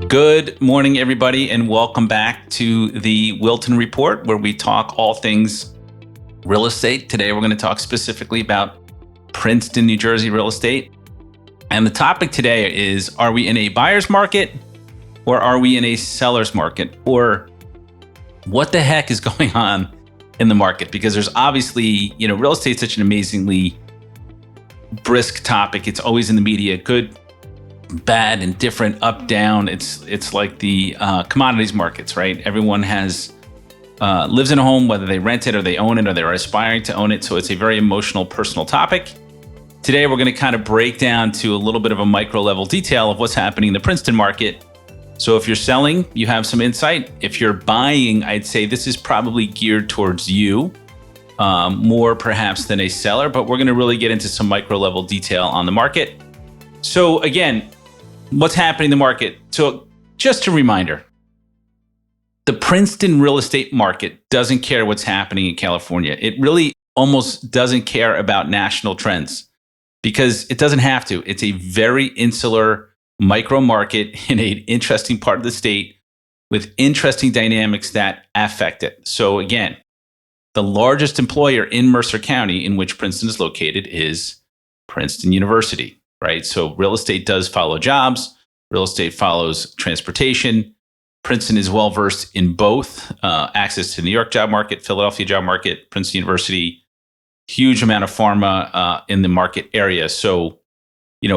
Good morning, everybody, and welcome back to the Wilton Report, where we talk all things real estate. Today, we're going to talk specifically about Princeton, New Jersey real estate. And the topic today is, are we in a buyer's market or are we in a seller's market? Or what the heck is going on in the market? Because there's obviously, real estate is such an amazingly brisk topic. It's always in the media, good, bad, and different, up, down. It's like the commodities markets, right? Everyone has lives in a home, whether they rent it or they own it or they're aspiring to own it. So it's a very emotional, personal topic. Today, we're going to kind of break down to a little bit of a micro level detail of what's happening in the Princeton market. So if you're selling, you have some insight. If you're buying, I'd say this is probably geared towards you more perhaps than a seller, but we're going to really get into some micro level detail on the market. So again, what's happening in the market? So just a reminder, the Princeton real estate market doesn't care what's happening in California. It really almost doesn't care about national trends because it doesn't have to. It's a very insular micro market in an interesting part of the state with interesting dynamics that affect it. So again, the largest employer in Mercer County, in which Princeton is located, is Princeton University. Right? So real estate does follow jobs. Real estate follows transportation. Princeton is well-versed in both access to the New York job market, Philadelphia job market, Princeton University, huge amount of pharma in the market area. So,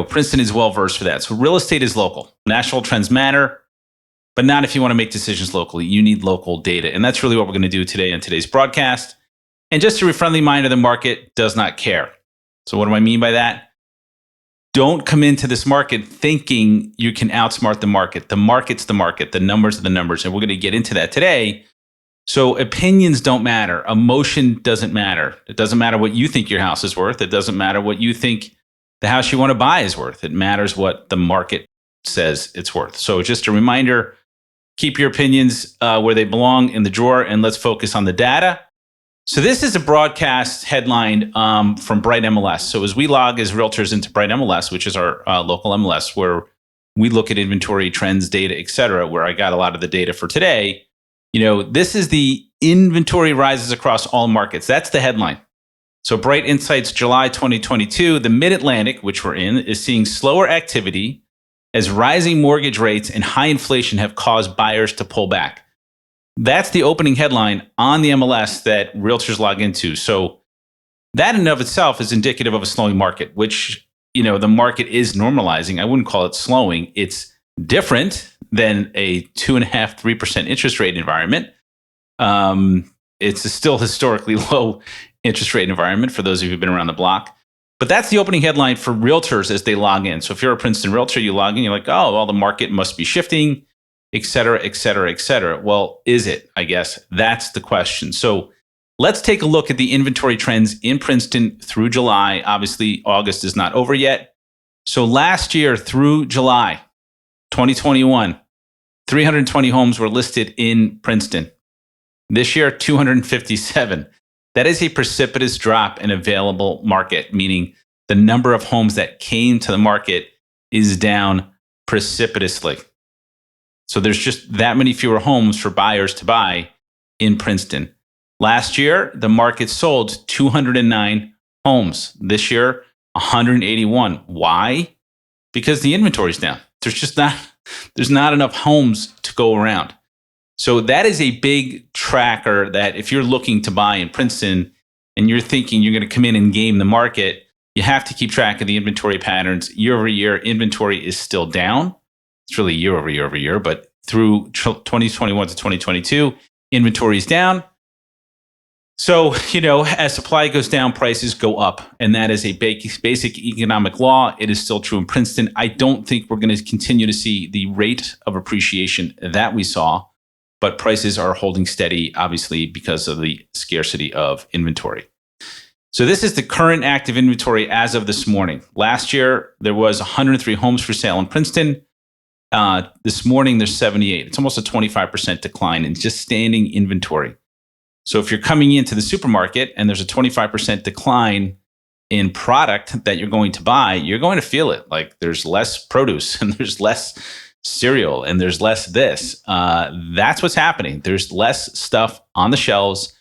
Princeton is well-versed for that. So real estate is local. National trends matter, but not if you want to make decisions locally. You need local data. And that's really what we're going to do today on today's broadcast. And just a friendly reminder, the market does not care. So what do I mean by that? Don't come into this market thinking you can outsmart the market. The market's the market. The numbers are the numbers. And we're going to get into that today. So opinions don't matter. Emotion doesn't matter. It doesn't matter what you think your house is worth. It doesn't matter what you think the house you want to buy is worth. It matters what the market says it's worth. So just a reminder, keep your opinions where they belong, in the drawer, and let's focus on the data. So this is a broadcast headline from Bright MLS. So as we log as realtors into Bright MLS, which is our local MLS, where we look at inventory, trends, data, et cetera, where I got a lot of the data for today, this is the inventory rises across all markets. That's the headline. So Bright Insights July 2022, the Mid-Atlantic, which we're in, is seeing slower activity as rising mortgage rates and high inflation have caused buyers to pull back. That's the opening headline on the MLS that realtors log into. So that in and of itself is indicative of a slowing market, which, the market is normalizing. I wouldn't call it slowing. It's different than a 2.5%, 3% interest rate environment. It's a still historically low interest rate environment for those of you who've been around the block. But that's the opening headline for realtors as they log in. So if you're a Princeton realtor, you log in, you're like, oh, well, the market must be shifting, et cetera, et cetera, et cetera. Well, is it? I guess that's the question. So let's take a look at the inventory trends in Princeton through July. Obviously, August is not over yet. So last year through July 2021, 320 homes were listed in Princeton. This year, 257. That is a precipitous drop in available market, meaning the number of homes that came to the market is down precipitously. So there's just that many fewer homes for buyers to buy in Princeton. Last year, the market sold 209 homes. This year, 181. Why? Because the inventory's down. There's not enough homes to go around. So that is a big tracker that if you're looking to buy in Princeton and you're thinking you're going to come in and game the market, you have to keep track of the inventory patterns. Year over year, inventory is still down. It's really year over year over year, but through 2021 to 2022, inventory is down. So, as supply goes down, prices go up. And that is a basic economic law. It is still true in Princeton. I don't think we're going to continue to see the rate of appreciation that we saw, but prices are holding steady, obviously, because of the scarcity of inventory. So this is the current active inventory as of this morning. Last year, there was 103 homes for sale in Princeton. This morning, there's 78. It's almost a 25% decline in just standing inventory. So if you're coming into the supermarket and there's a 25% decline in product that you're going to buy, you're going to feel it. Like there's less produce and there's less cereal and there's less this. That's what's happening. There's less stuff on the shelves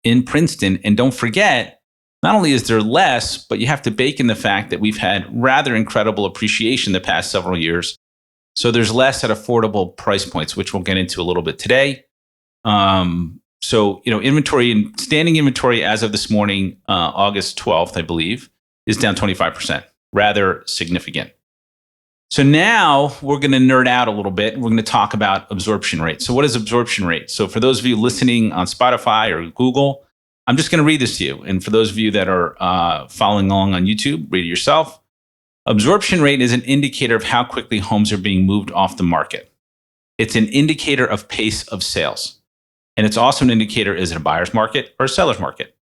in Princeton. And don't forget, not only is there less, but you have to bake in the fact that we've had rather incredible appreciation the past several years. So there's less at affordable price points, which we'll get into a little bit today. So, inventory and standing inventory as of this morning, August 12th, I believe, is down 25%, rather significant. So now we're going to nerd out a little bit. We're going to talk about absorption rate. So what is absorption rate? So for those of you listening on Spotify or Google, I'm just going to read this to you. And for those of you that are following along on YouTube, read it yourself. Absorption rate is an indicator of how quickly homes are being moved off the market. It's an indicator of pace of sales. And it's also an indicator, is it a buyer's market or a seller's market?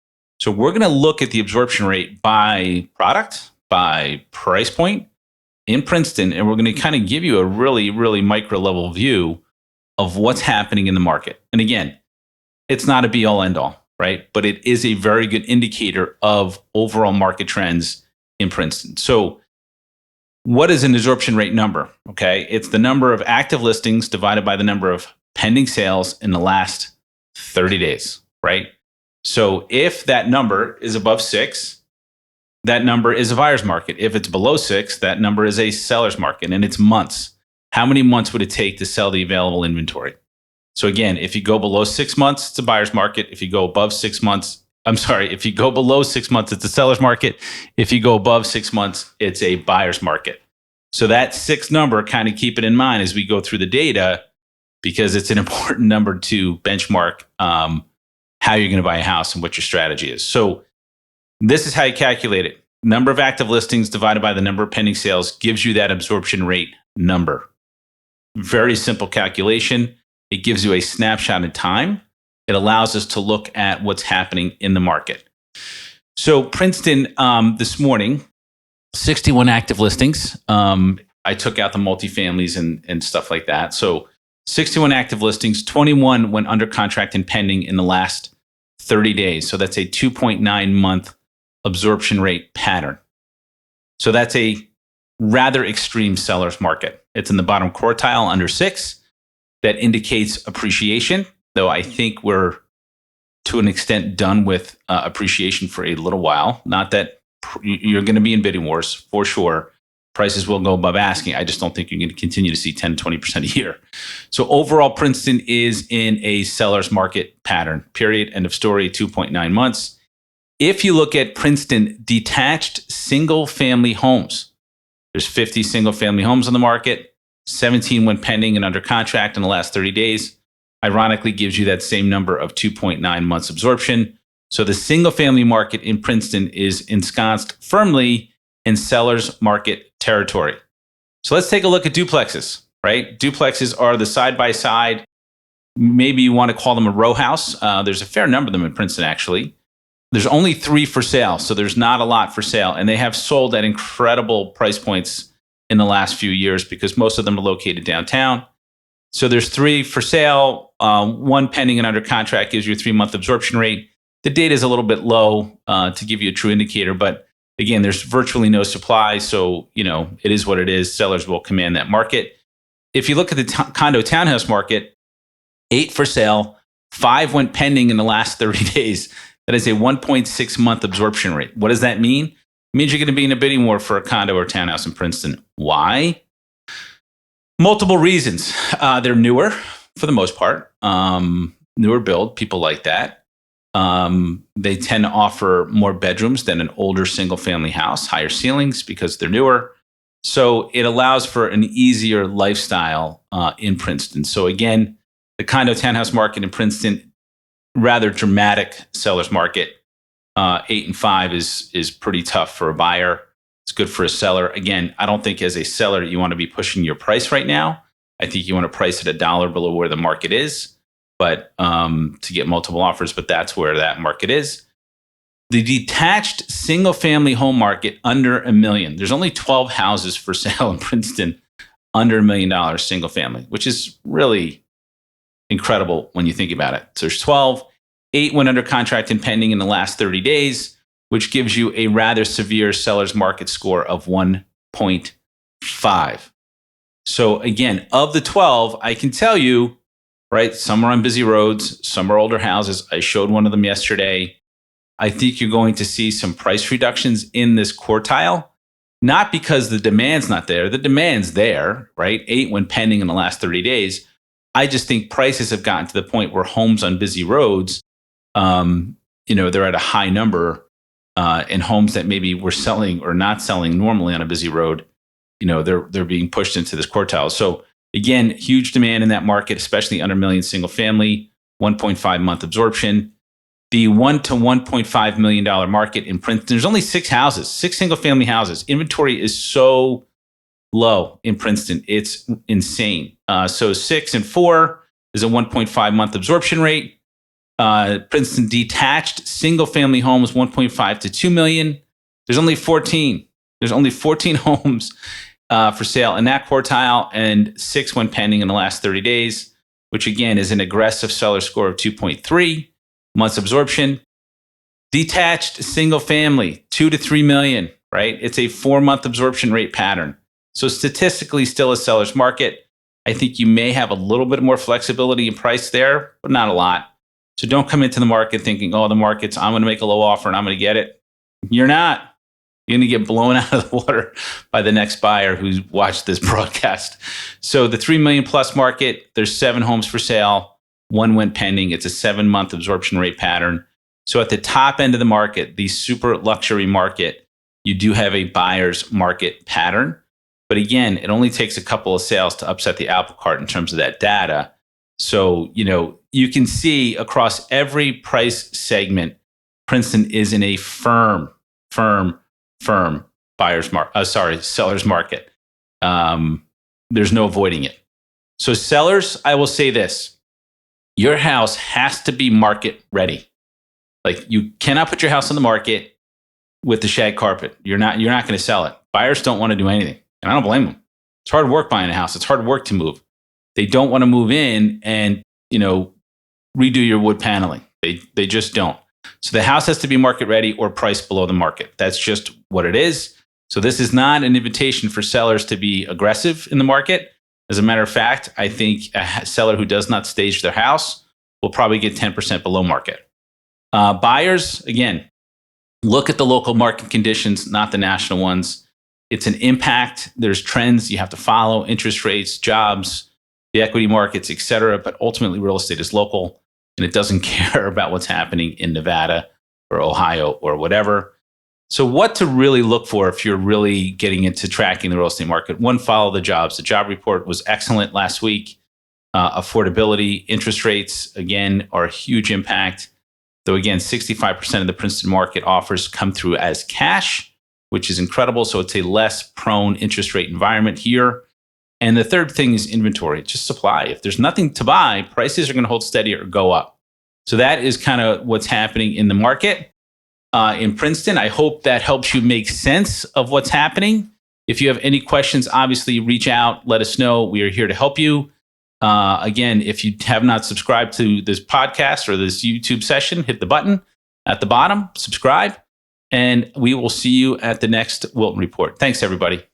So we're going to look at the absorption rate by product, by price point in Princeton, and we're going to kind of give you a really, really micro level view of what's happening in the market. And again, it's not a be all end all, right? But it is a very good indicator of overall market trends in Princeton. So what is an absorption rate number? Okay, it's the number of active listings divided by the number of pending sales in the last 30 days, right? So if that number is above 6, that number is a buyer's market. If it's below 6, that number is a seller's market, and it's months. How many months would it take to sell the available inventory? So again, if you go below 6 months, it's a buyer's market. If you go above 6 months, if you go below 6 months, it's a seller's market. If you go above 6 months, it's a buyer's market. So that 6 number, kind of keep it in mind as we go through the data, because it's an important number to benchmark how you're going to buy a house and what your strategy is. So this is how you calculate it. Number of active listings divided by the number of pending sales gives you that absorption rate number. Very simple calculation. It gives you a snapshot in time. It allows us to look at what's happening in the market. So Princeton, this morning, 61 active listings. I took out the multifamilies and stuff like that. So 61 active listings, 21 went under contract and pending in the last 30 days. So that's a 2.9 month absorption rate pattern. So that's a rather extreme seller's market. It's in the bottom quartile, under 6. That indicates appreciation, though I think we're to an extent done with appreciation for a little while. Not that you're going to be in bidding wars, for sure. Prices will go above asking. I just don't think you're going to continue to see 10 to 20% a year. So overall, Princeton is in a seller's market pattern, period, end of story, 2.9 months. If you look at Princeton detached single-family homes, there's 50 single-family homes on the market, 17 went pending and under contract in the last 30 days. Ironically, gives you that same number of 2.9 months absorption. So the single-family market in Princeton is ensconced firmly in seller's market territory. So let's take a look at duplexes, right? Duplexes are the side-by-side. Maybe you want to call them a row house. There's a fair number of them in Princeton, actually. There's only 3 for sale, so there's not a lot for sale. And they have sold at incredible price points in the last few years because most of them are located downtown. So there's 3 for sale. 1 pending and under contract gives you a 3-month absorption rate. The data is a little bit low to give you a true indicator, but again, there's virtually no supply. So, it is what it is. Sellers will command that market. If you look at the condo townhouse market, 8 for sale, 5 went pending in the last 30 days. That is a 1.6 month absorption rate. What does that mean? It means you're going to be in a bidding war for a condo or townhouse in Princeton. Why? Multiple reasons. They're newer for the most part. Newer build, people like that. They tend to offer more bedrooms than an older single family house, higher ceilings because they're newer. So it allows for an easier lifestyle in Princeton. So again, the condo townhouse market in Princeton, rather dramatic seller's market. 8 and 5 is pretty tough for a buyer. It's good for a seller. Again, I don't think as a seller you want to be pushing your price right now. I think you want to price it $1 below where the market is, but to get multiple offers. But that's where that market is. The detached single-family home market under $1 million. There's only 12 houses for sale in Princeton under $1 million single family, which is really incredible when you think about it. So there's 12. 8 went under contract and pending in the last 30 days, which gives you a rather severe seller's market score of 1.5. So again, of the 12, I can tell you, right, some are on busy roads, some are older houses. I showed one of them yesterday. I think you're going to see some price reductions in this quartile, not because the demand's not there. The demand's there, right? 8 went pending in the last 30 days. I just think prices have gotten to the point where homes on busy roads, they're at a high number, and homes that maybe were selling or not selling normally on a busy road, they're being pushed into this quartile. So again, huge demand in that market, especially under $1 million single family, 1.5 month absorption. The $1 to $1.5 million market in Princeton, there's only 6 houses, 6 single family houses. Inventory is so low in Princeton. It's insane. So 6 and 4 is a 1.5 month absorption rate. Princeton detached single family homes, 1.5 to 2 million. There's only 14. There's only 14 homes for sale in that quartile, and 6 went pending in the last 30 days, which again is an aggressive seller score of 2.3 months absorption. Detached single family, 2 to 3 million, right? It's a 4-month absorption rate pattern. So statistically still a seller's market. I think you may have a little bit more flexibility in price there, but not a lot. So don't come into the market thinking, I'm going to make a low offer and I'm going to get it. You're not. You're going to get blown out of the water by the next buyer who's watched this broadcast. So the 3 million plus market, there's 7 homes for sale. 1 went pending. It's a 7-month absorption rate pattern. So at the top end of the market, the super luxury market, you do have a buyer's market pattern. But again, it only takes a couple of sales to upset the apple cart in terms of that data. So, you can see across every price segment, Princeton is in a firm seller's market. There's no avoiding it. So sellers, I will say this. Your house has to be market ready. Like, you cannot put your house on the market with the shag carpet. You're not going to sell it. Buyers don't want to do anything. And I don't blame them. It's hard work buying a house. It's hard work to move. They don't want to move in and, redo your wood paneling. They just don't. So the house has to be market ready or priced below the market. That's just what it is. So this is not an invitation for sellers to be aggressive in the market. As a matter of fact, I think a seller who does not stage their house will probably get 10% below market. Buyers, again, look at the local market conditions, not the national ones. It's an impact. There's trends you have to follow, interest rates, jobs, the equity markets, et cetera. But ultimately, real estate is local, and it doesn't care about what's happening in Nevada or Ohio or whatever. So what to really look for if you're really getting into tracking the real estate market? 1, follow the jobs. The job report was excellent last week. Affordability, interest rates, again, are a huge impact. Though, again, 65% of the Princeton market offers come through as cash, which is incredible. So it's a less prone interest rate environment here. And the third thing is inventory, just supply. If there's nothing to buy, prices are going to hold steady or go up. So that is kind of what's happening in the market. In Princeton, I hope that helps you make sense of what's happening. If you have any questions, obviously reach out, let us know. We are here to help you. Again, if you have not subscribed to this podcast or this YouTube session, hit the button at the bottom, subscribe, and we will see you at the next Wilton Report. Thanks, everybody.